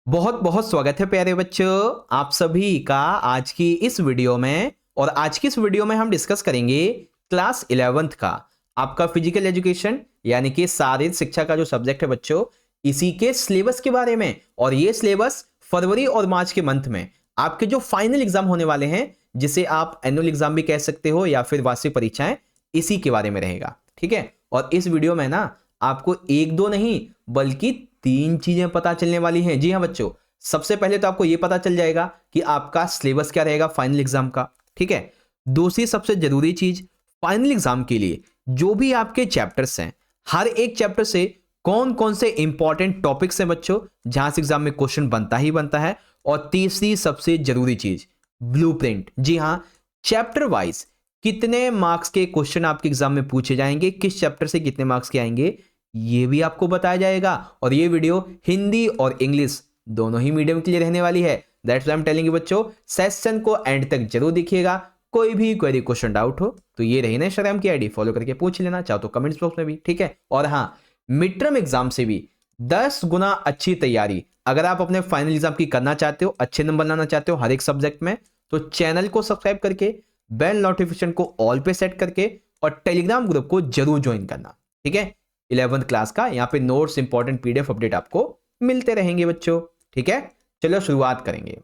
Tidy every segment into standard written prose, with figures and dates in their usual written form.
बहुत बहुत स्वागत है प्यारे बच्चों आप सभी का आज की इस वीडियो में। और आज की इस वीडियो में हम डिस्कस करेंगे क्लास 11th का आपका फिजिकल एजुकेशन यानी कि शारीरिक शिक्षा का जो सब्जेक्ट है बच्चों, इसी के सिलेबस के बारे में। और ये सिलेबस फरवरी और मार्च के मंथ में आपके जो फाइनल एग्जाम होने वाले हैं, जिसे आप एनुअल एग्जाम भी कह सकते हो या फिर वार्षिक परीक्षाएं, इसी के बारे में रहेगा। ठीक है, और इस वीडियो में ना आपको एक दो नहीं बल्कि तीन चीजें पता चलने वाली हैं। जी हाँ बच्चों, सबसे पहले तो आपको यह पता चल जाएगा कि आपका सिलेबस क्या रहेगा फाइनल एग्जाम का। ठीक है, दूसरी सबसे जरूरी चीज, फाइनल एग्जाम के लिए जो भी आपके चैप्टर्स हैं, हर एक चैप्टर से कौन कौन से इंपॉर्टेंट टॉपिक्स हैं बच्चों, जहां से एग्जाम में क्वेश्चन बनता ही बनता है। और तीसरी सबसे जरूरी चीज, ब्लूप्रिंट। जी हाँ, चैप्टर वाइज कितने मार्क्स के क्वेश्चन आपके एग्जाम में पूछे जाएंगे, किस चैप्टर से कितने मार्क्स के आएंगे, ये भी आपको बताया जाएगा। और ये वीडियो हिंदी और इंग्लिश दोनों ही मीडियम के लिए रहने वाली है। That's why I am telling you बच्चों, सेशन को एंड तक जरूर देखिएगा। कोई भी क्वेरी क्वेश्चन डाउट हो तो ये रही ना इंस्टाग्राम की आईडी, फॉलो करके पूछ लेना, चाहो तो कमेंट्स बॉक्स में भी। ठीक है, और हाँ, मिड टर्म एग्जाम से भी 10 गुना अच्छी तैयारी अगर आप अपने फाइनल एग्जाम की करना चाहते हो, अच्छे नंबर लाना चाहते हो हर एक सब्जेक्ट में, तो चैनल को सब्सक्राइब करके बेल नोटिफिकेशन को ऑल पे सेट करके और टेलीग्राम ग्रुप को जरूर ज्वाइन करना। ठीक है, 11th क्लास का यहाँ पे नोट्स, इंपॉर्टेंट पीडीएफ अपडेट आपको मिलते रहेंगे बच्चों। ठीक है, चलो शुरुआत करेंगे।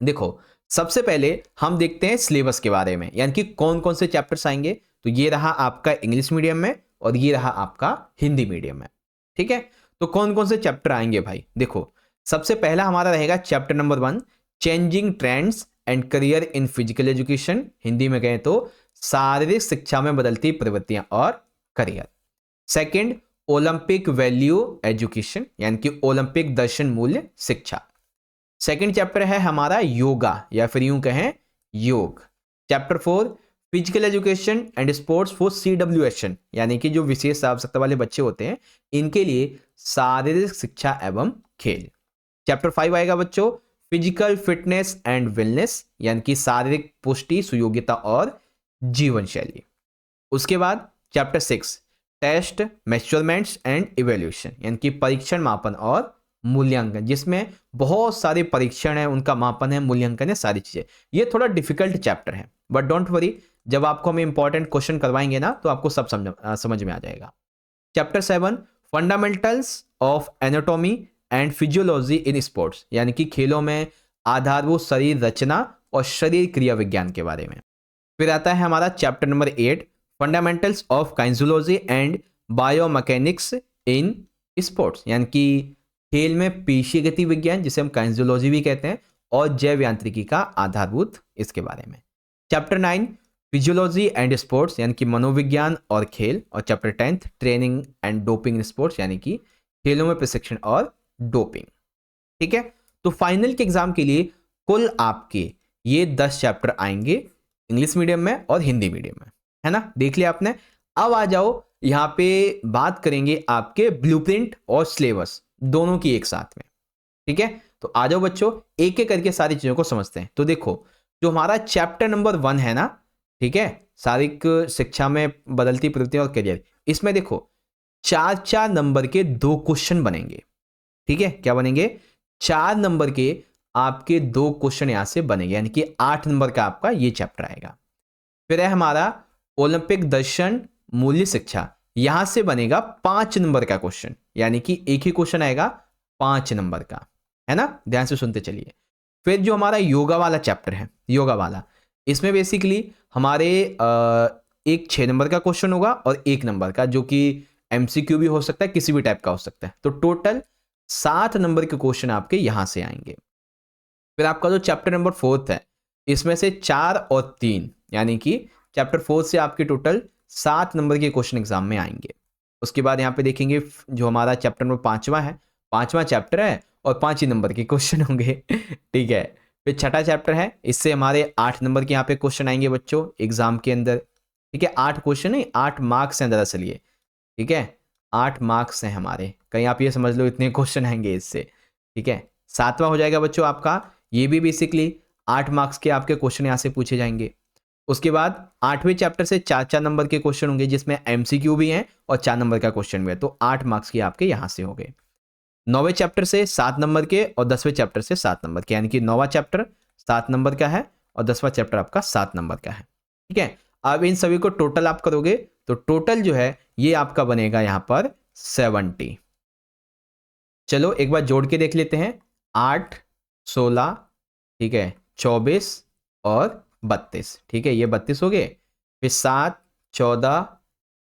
देखो, सबसे पहले हम देखते हैं सिलेबस के बारे में, यानी कि कौन कौन से चैप्टर्स आएंगे। तो ये रहा आपका इंग्लिश मीडियम में और ये रहा आपका हिंदी मीडियम में। ठीक है, तो कौन कौन से चैप्टर आएंगे भाई, देखो। सबसे पहला हमारा रहेगा chapter number 1, changing trends and career in physical education. Hindi में कहें तो शारीरिक शिक्षा में बदलती प्रवृत्तियां और career. Second, Olympic value education, यानी कि ओलंपिक दर्शन मूल्य शिक्षा। सेकंड चैप्टर है हमारा योगा या फिर यूं कहें योग। Chapter 4, physical education and sports for CWSN, यानी कि जो विशेष आवश्यकता वाले बच्चे होते हैं, इनके लिए शारीरिक शिक्षा एवं खेल। चैप्टर 5 आएगा बच्चों, फिजिकल फिटनेस एंड वेलनेस, यानी कि शारीरिक पुष्टि, सुयोग्यता और जीवन शैली। उसके बाद chapter 6, test measurements and evaluation, यानी कि परीक्षण, मापन और मूल्यांकन, जिसमें बहुत सारे परीक्षण है, उनका मापन है, मूल्यांकन है, सारी चीजें। ये थोड़ा डिफिकल्ट चैप्टर है, बट डोंट वरी, जब आपको हम इंपॉर्टेंट क्वेश्चन करवाएंगे ना तो आपको सब समझ में आ जाएगा। Chapter 7, fundamentals of anatomy and physiology in sports, यानी कि खेलों में आधारभूत शरीर रचना और शरीर क्रिया विज्ञान के बारे में। फिर आता है हमारा chapter number 8, fundamentals of kinesiology and biomechanics in sports, यानी कि खेल में पेशी गति विज्ञान, जिसे हम काइंजोलॉजी भी कहते हैं, और जैव यांत्रिकी का आधारभूत, इसके बारे में। चैप्टर 9, फिजियोलॉजी एंड स्पोर्ट्स, यानी कि मनोविज्ञान और खेल। और chapter 10, training and doping in sports, यानी कि खेलों में प्रशिक्षण और डोपिंग। ठीक है, तो फाइनल के एग्जाम के लिए कुल आपके ये 10 चैप्टर आएंगे इंग्लिश मीडियम में और हिंदी मीडियम में, है ना, देख लिया आपने। अब आ जाओ, यहां पे बात करेंगे आपके ब्लूप्रिंट और सिलेबस दोनों की एक साथ में। ठीक है, तो आ जाओ बच्चों, एक एक करके सारी चीजों को समझते हैं। तो देखो, जो हमारा चैप्टर नंबर 1 है ना, ठीक है, शारीरिक शिक्षा में बदलती प्रवृत्तियां और करियर, इसमें देखो 4-4 नंबर के 2 क्वेश्चन बनेंगे। ठीक है, क्या बनेंगे, 4 नंबर के आपके 2 क्वेश्चन यहां से बनेंगे, यानी कि 8 नंबर का आपका ये चैप्टर आएगा। फिर है हमारा ओलंपिक दर्शन मूल्य शिक्षा, यहां से बनेगा 5 नंबर का क्वेश्चन, यानी कि एक ही क्वेश्चन आएगा 5 नंबर का, है ना, ध्यान से सुनते चलिए। फिर जो हमारा योगा वाला चैप्टर है, योगा वाला, इसमें बेसिकली हमारे एक 6 नंबर का क्वेश्चन होगा और 1 नंबर का, जो कि MCQ भी हो सकता है, किसी भी टाइप का हो सकता है। तो टोटल 7 नंबर के क्वेश्चन आपके यहां से आएंगे। फिर आपका जो चैप्टर नंबर 4 है, इसमें से 4 और 3, यानी कि चैप्टर 4 से आपके टोटल 7 नंबर के क्वेश्चन एग्जाम में आएंगे। उसके बाद यहाँ पे देखेंगे जो हमारा चैप्टर नंबर 5वां है, 5वां चैप्टर है और 5 ही नंबर के क्वेश्चन होंगे। ठीक है, फिर छठा चैप्टर है, इससे हमारे 8 नंबर के यहाँ पे क्वेश्चन आएंगे बच्चों एग्जाम के अंदर। ठीक है, 8 क्वेश्चन नहीं, 8 मार्क्स हैं दरअसल ये। ठीक है, 8 मार्क्स हैं हमारे, कहीं आप ये समझ लो इतने क्वेश्चन आएंगे इससे। ठीक है, 7वां हो जाएगा बच्चों आपका, ये भी बेसिकली 8 मार्क्स के आपके क्वेश्चन यहाँ से पूछे जाएंगे। उसके बाद 8वें चैप्टर से 4-4 नंबर के क्वेश्चन होंगे, जिसमें MCQ भी हैं और 4 नंबर का क्वेश्चन भी है, तो 8 मार्क्स के आपके यहाँ से हो गए। 9वें चैप्टर से 7 नंबर के और 10वें चैप्टर से 7 नंबर के, यानी कि 9वां चैप्टर 7 नंबर का है और 10वां चैप्टर आपका 7 नंबर का है। ठीक है, अब इन सभी को टोटल आप करोगे तो टोटल जो है ये आपका बनेगा यहां पर 70। चलो एक बार जोड़ के देख लेते हैं, 8, 16, ठीक है, 24 और 32। ठीक है, ये 32 हो गए, फिर 7, 14,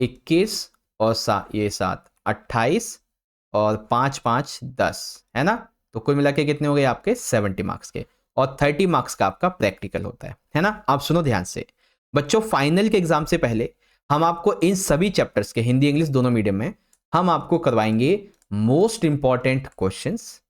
21 और 7 28 और 5 5 10 है ना। तो कुल मिला के कितने हो गए आपके 70 मार्क्स के, और 30 मार्क्स का आपका प्रैक्टिकल होता है ना। आप सुनो ध्यान से बच्चों, फाइनल के एग्जाम से पहले हम आपको इन सभी चैप्टर्स के हिंदी इंग्लिश दोनों मीडियम में हम आपको करवाएंगे most important questions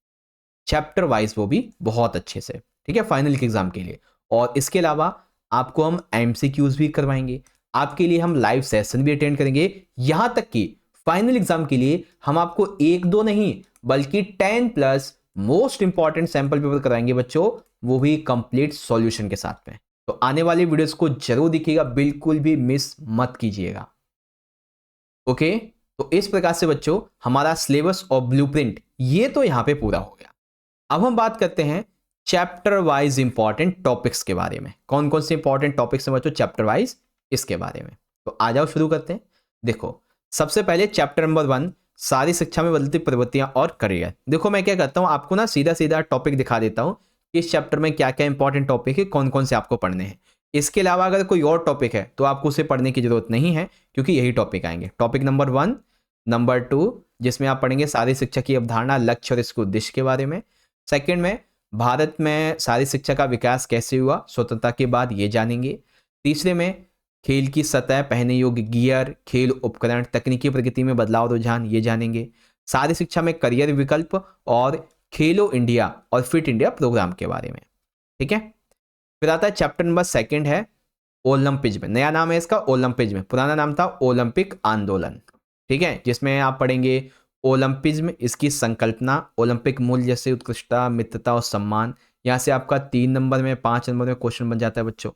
chapter wise, वो भी बहुत अच्छे से। ठीक है, फाइनल के एग्जाम के लिए। और इसके अलावा आपको हम एमसीक्यूज भी करवाएंगे, आपके लिए हम लाइव सेशन भी अटेंड करेंगे, यहां तक कि फाइनल एग्जाम के लिए हम आपको 1-2 नहीं बल्कि 10+ मोस्ट इंपॉर्टेंट सैंपल पेपर कराएंगे बच्चों, वो भी कंप्लीट सॉल्यूशन के साथ में। तो आने वाली वीडियोस को जरूर देखिएगा, बिल्कुल भी मिस मत कीजिएगा। ओके, तो इस प्रकार से बच्चों हमारा सिलेबस और ब्लूप्रिंट ये तो यहां पे पूरा हो गया। अब हम बात करते हैं चैप्टर वाइज इंपॉर्टेंट टॉपिक्स के बारे में। कौन कौन से इंपॉर्टेंट टॉपिक्स हैं बच्चों चैप्टर वाइज, इसके बारे में। तो आ जाओ शुरू करते हैं। देखो सबसे पहले चैप्टर नंबर 1, सारी शिक्षा में बदलती प्रवृत्तियां और करियर। देखो मैं क्या करता हूं, आपको ना सीधा सीधा टॉपिक दिखा देता हूं कि इस चैप्टर में क्या क्या इंपॉर्टेंट टॉपिक है, कौन कौन से आपको पढ़ने हैं। इसके अलावा अगर कोई और टॉपिक है तो आपको उसे पढ़ने की जरूरत नहीं है, क्योंकि यही टॉपिक आएंगे। टॉपिक नंबर 1, नंबर 2 जिसमें आप पढ़ेंगे सारी शिक्षा की अवधारणा, लक्ष्य और इसके उद्देश्य के बारे में। सेकंड में भारत में सारी शिक्षा का विकास कैसे हुआ स्वतंत्रता के बाद, ये जानेंगे। तीसरे में खेल की सतह, पहने योग्य गियर, खेल उपकरण, तकनीकी प्रगति में बदलाव रुझान, ये जानेंगे। सारी शिक्षा में करियर विकल्प और खेलो इंडिया और फिट इंडिया प्रोग्राम के बारे में। ठीक है, फिर आता है चैप्टर नंबर 2 है ओलंपिज्म। नया नाम है इसका ओलंपिज्म, पुराना नाम था ओलंपिक आंदोलन। ठीक है, जिसमें आप पढ़ेंगे ओलंपिज्म, इसकी संकल्पना, ओलंपिक मूल्य जैसे उत्कृष्टता, मित्रता और सम्मान। यहां से आपका 3 नंबर में 5 नंबर में क्वेश्चन बन जाता है बच्चों।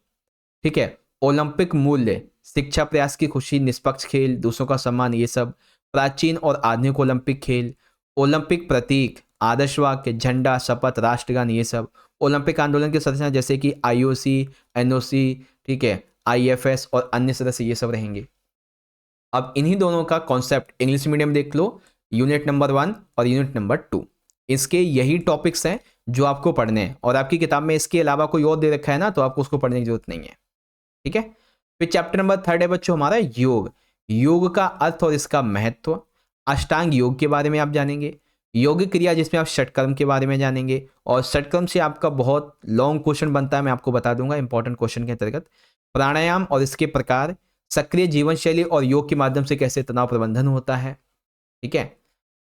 ठीक है, ओलंपिक मूल्य, शिक्षा प्रयास की खुशी, निष्पक्ष खेल, दूसरों का सम्मान, ये सब। प्राचीन और आधुनिक ओलंपिक खेल, ओलंपिक प्रतीक, आदर्श वाक्य, झंडा, शपथ, राष्ट्रगान, ये सब। ओलंपिक आंदोलन की संरचना जैसे कि आईओसी, एनओसी, ठीक है, आईएफएस और अन्य सदस्य, ये सब रहेंगे। अब इन्हीं दोनों का कॉन्सेप्ट इंग्लिश मीडियम देख लो, यूनिट नंबर 1 और यूनिट नंबर 2, इसके यही टॉपिक्स हैं जो आपको पढ़ने हैं। और आपकी किताब में इसके अलावा कोई और दे रखा है ना, तो आपको उसको पढ़ने की जरूरत नहीं है। ठीक है, फिर चैप्टर नंबर 3 है बच्चों हमारा योग। योग का अर्थ और इसका महत्व, अष्टांग योग के बारे में आप जानेंगे। योग क्रिया जिसमें आप षटकर्म के बारे में जानेंगे, और षटकर्म से आपका बहुत लॉन्ग क्वेश्चन बनता है, मैं आपको बता दूंगा इंपॉर्टेंट क्वेश्चन के अंतर्गत। प्राणायाम और इसके प्रकार, सक्रिय जीवन शैली और योग के माध्यम से कैसे तनाव प्रबंधन होता है। ठीक है,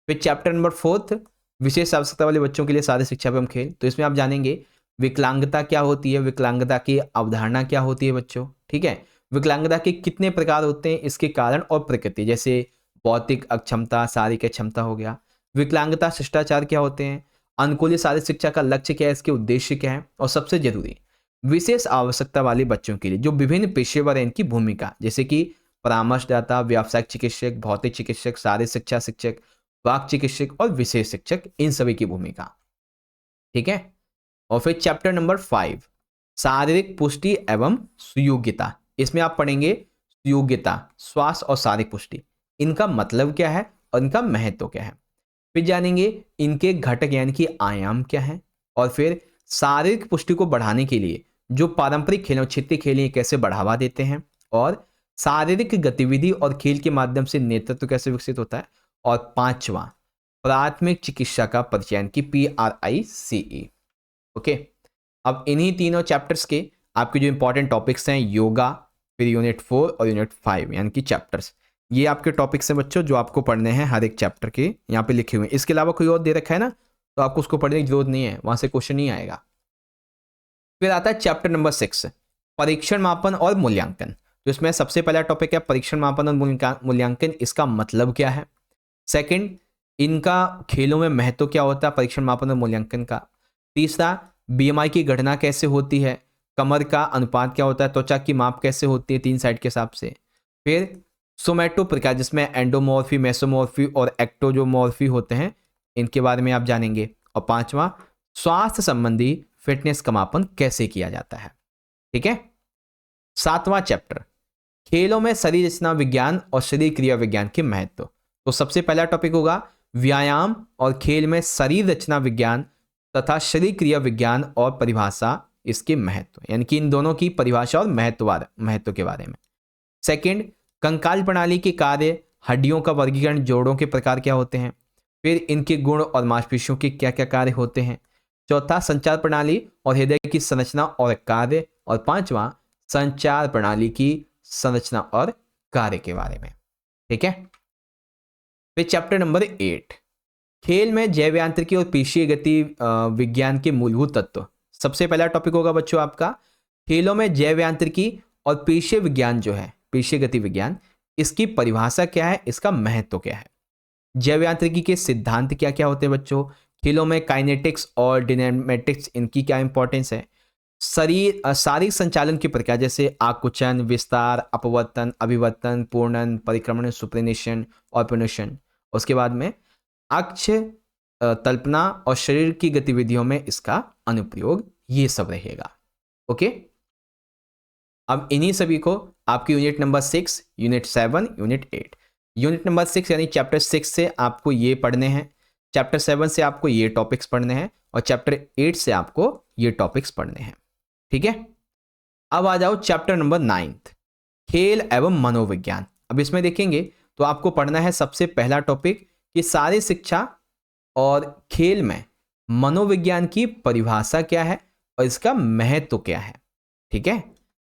फिर चैप्टर नंबर 4, विशेष आवश्यकता वाले बच्चों के लिए सारी शिक्षा एवं खेल। तो इसमें आप जानेंगे विकलांगता क्या होती है, विकलांगता की अवधारणा क्या होती है बच्चों। ठीक है, विकलांगता के कितने प्रकार होते हैं, इसके कारण और प्रकृति, जैसे भौतिक अक्षमता, शारीरिक क्षमता हो गया। विकलांगता शिष्टाचार क्या होते हैं, अनुकूलित शारीरिक शिक्षा का लक्ष्य क्या है, इसके उद्देश्य क्या है, और सबसे जरूरी विशेष आवश्यकता वाले बच्चों के लिए जो विभिन्न पेशेवर हैं इनकी भूमिका, जैसे कि परामर्शदाता, व्यावसायिक चिकित्सक, भौतिक चिकित्सक, शारीरिक शिक्षा शिक्षक, वाक चिकित्सक और विशेष शिक्षक, इन सभी की भूमिका। ठीक है, और फिर चैप्टर नंबर 5, शारीरिक पुष्टि एवं सुयोग्यता। इसमें आप पढ़ेंगे सुयोग्यता, स्वास्थ्य और शारीरिक पुष्टि, इनका मतलब क्या है और इनका महत्व क्या है। फिर जानेंगे इनके घटक यानी कि आयाम क्या है, और फिर शारीरिक पुष्टि को बढ़ाने के लिए जो पारंपरिक खेल और क्षेत्रीय खेल हैं कैसे बढ़ावा देते हैं, और शारीरिक गतिविधि और खेल के माध्यम से नेतृत्व कैसे विकसित होता है। और 5वां प्राथमिक चिकित्सा का परिचय यानी कि PRICE। ओके, अब इन्हीं तीनों चैप्टर्स के आपके जो इंपॉर्टेंट टॉपिक्स हैं, योगा, फिर यूनिट 4 और यूनिट 5 यानी कि चैप्टर्स, ये आपके टॉपिक्स हैं बच्चों जो आपको पढ़ने हैं हर एक चैप्टर के, यहाँ पे लिखे हुए हैं। इसके अलावा कोई और दे रखा है ना, तो आपको उसको पढ़ने की जरूरत नहीं है, वहां से क्वेश्चन नहीं आएगा। फिर आता है चैप्टर नंबर 6, परीक्षण मापन और मूल्यांकन। तो इसमें सबसे पहला टॉपिक है परीक्षण मापन और मूल्यांकन, इसका मतलब क्या है। सेकंड, इनका खेलों में महत्व क्या होता है परीक्षण मापन और मूल्यांकन का। तीसरा, BMI की गणना कैसे होती है, कमर का अनुपात क्या होता है, त्वचा की माप कैसे होती है 3 साइड के हिसाब से। फिर सोमैटो प्रकार जिसमें एंडोमॉर्फी, मेसोमॉर्फी और एक्टोजोमॉर्फी होते हैं, इनके बारे में आप जानेंगे। और पांचवा, स्वास्थ्य संबंधी फिटनेस का मापन कैसे किया जाता है। ठीक है। सातवां चैप्टर, खेलों में शरीर रचना विज्ञान और शरीर क्रिया विज्ञान के महत्व। तो सबसे पहला टॉपिक होगा व्यायाम और खेल में शरीर रचना विज्ञान तथा शरीर क्रिया विज्ञान और परिभाषा, इसके महत्व, यानी कि इन दोनों की परिभाषा और महत्व के बारे में। सेकंड, कंकाल प्रणाली के कार्य, हड्डियों का वर्गीकरण, जोड़ों के प्रकार क्या होते हैं, फिर इनके गुण और मांसपेशियों के क्या क्या कार्य होते हैं। चौथा, संचार प्रणाली और हृदय की संरचना और कार्य। और पांचवा, संचार प्रणाली की संरचना और कार्य के बारे में। ठीक है। फिर चैप्टर नंबर 8, खेल में जैव यांत्रिकी और पेशीय गति विज्ञान के मूलभूत तत्व। सबसे पहला टॉपिक होगा बच्चों आपका खेलों में जैव यांत्रिकी और पेशीय विज्ञान, जो है पेशीय गति विज्ञान, इसकी परिभाषा क्या है, इसका महत्व क्या है। जैव यांत्रिकी के सिद्धांत क्या क्या होते हैं बच्चों, खेलों में काइनेटिक्स और डायनेमिक्स, इनकी क्या इंपॉर्टेंस है। शारीरिक संचालन की प्रक्रिया जैसे आकुंचन, विस्तार, अपवर्तन, अभिवर्तन, पूर्णन, परिक्रमण, सुप्रिनेशन और प्रोनेशन। उसके बाद में अक्ष कल्पना और शरीर की गतिविधियों में इसका अनुप्रयोग, ये सब रहेगा। ओके। अब इन्हीं सभी को आपकी unit number 6, unit 7, unit 8, unit number 6 यानी चैप्टर 6 से आपको ये पढ़ने हैं, चैप्टर 7 से आपको ये टॉपिक्स पढ़ने हैं और चैप्टर 8 से आपको ये टॉपिक्स पढ़ने हैं। ठीक है। अब आ जाओ चैप्टर नंबर 9, खेल एवं मनोविज्ञान। अब इसमें देखेंगे तो आपको पढ़ना है सबसे पहला टॉपिक कि शारीरिक शिक्षा और खेल में मनोविज्ञान की परिभाषा क्या है और इसका महत्व क्या है। ठीक है।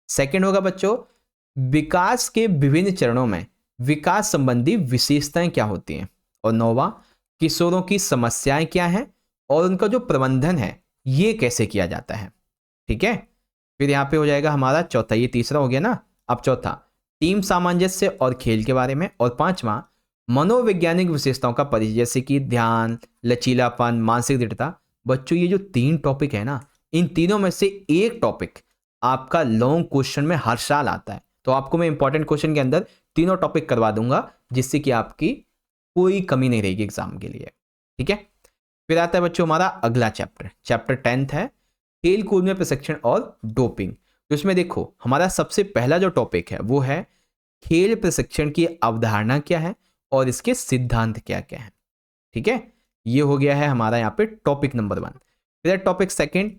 सेकंड होगा बच्चों विकास के विभिन्न चरणों में विकास संबंधी विशेषताएं क्या होती हैं। और नौवां, किशोरों की समस्याएं क्या हैं और उनका जो प्रबंधन है ये कैसे किया जाता है। ठीक है। फिर यहाँ पे हो जाएगा हमारा चौथा, ये तीसरा हो गया ना, अब चौथा टीम सामंजस्य और खेल के बारे में। और पांचवा, मनोवैज्ञानिक विशेषताओं का परिचय जैसे कि ध्यान, लचीलापन, मानसिक दृढ़ता। बच्चों ये जो 3 टॉपिक है ना, इन तीनों में से एक टॉपिक आपका लॉन्ग क्वेश्चन में हर साल आता है। तो आपको मैं इंपॉर्टेंट क्वेश्चन के अंदर तीनों टॉपिक करवा दूंगा जिससे कि आपकी कोई कमी नहीं रहेगी एग्जाम के लिए। ठीक है। फिर आता है बच्चों हमारा अगला चैप्टर, चैप्टर 10 है खेल कूद में प्रशिक्षण और डोपिंग। तो इसमें देखो हमारा सबसे पहला जो टॉपिक है वो है खेल प्रशिक्षण की अवधारणा क्या है और इसके सिद्धांत क्या क्या है। ठीक है। ये हो गया है हमारा यहाँ पे टॉपिक नंबर 1। फिर टॉपिक सेकंड,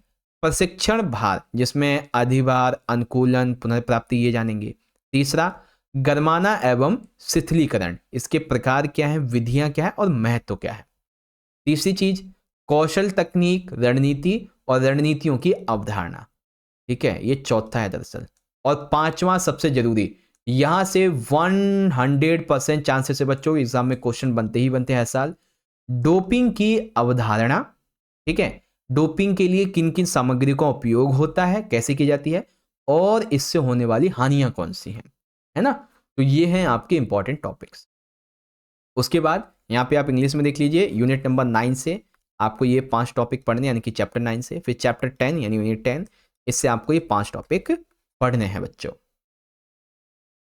प्रशिक्षण भार, जिसमें अधिभार, अनुकूलन, पुनर्प्राप्ति, ये जानेंगे। तीसरा, गरमाना एवं शिथिलीकरण, इसके प्रकार क्या है, विधियां क्या है और महत्व क्या है। तीसरी चीज, कौशल, तकनीक, रणनीति और रणनीतियों की अवधारणा। ठीक है, ये चौथा है दरअसल। और पांचवा सबसे जरूरी, यहां से 100% चांसेस है बच्चों एग्जाम में क्वेश्चन बनते ही बनते हैं हर साल, डोपिंग की अवधारणा। ठीक है, डोपिंग के लिए किन किन सामग्री का उपयोग होता है, कैसे की जाती है और इससे होने वाली हानियां कौन सी हैं, है ना। तो ये हैं आपके इंपॉर्टेंट टॉपिक्स। उसके बाद यहाँ पे आप इंग्लिश में देख लीजिए, यूनिट नंबर 9 से आपको ये 5 टॉपिक पढ़ने, यानी कि चैप्टर 9 से। फिर चैप्टर 10 यानी यूनिट 10, इससे आपको ये 5 टॉपिक पढ़ने हैं बच्चों।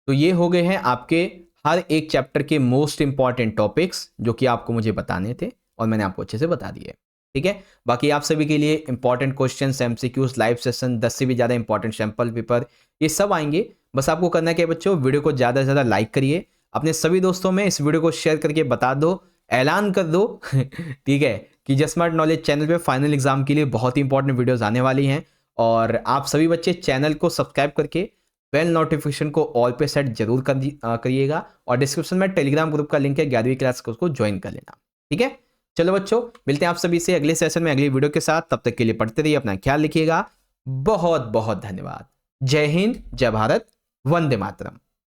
तो ये हो गए हैं आपके हर एक चैप्टर के मोस्ट इंपॉर्टेंट टॉपिक्स जो कि आपको मुझे बताने थे और मैंने आपको अच्छे से बता दिए। ठीक है, बाकी आप सभी के लिए important questions, MCQs, live session, 10 से भी ज़्यादा इंपॉर्टेंट सैंपल पेपर, ये सब आएंगे। बस आपको करना क्या है बच्चों, वीडियो को ज़्यादा से ज़्यादा लाइक करिए, अपने सभी दोस्तों में इस वीडियो को शेयर करके बता दो, ऐलान कर दो ठीक है, कि जस्ट स्मार्ट नॉलेज चैनल पे फाइनल एग्जाम के लिए बहुत ही इंपॉर्टेंट वीडियोस आने वाली हैं। और आप सभी बच्चे चैनल को सब्सक्राइब करके बेल नोटिफिकेशन को ऑल पे सेट जरूर करिएगा। और डिस्क्रिप्शन में टेलीग्राम ग्रुप का लिंक है 11वीं क्लास का, उसको ज्वाइन कर लेना। ठीक है, चलो बच्चों, मिलते हैं आप सभी से अगले सेशन में अगली वीडियो के साथ। तब तक के लिए पढ़ते रहिए, अपना ख्याल रखिएगा। बहुत बहुत धन्यवाद। जय हिंद, जय भारत, वंदे मातरम।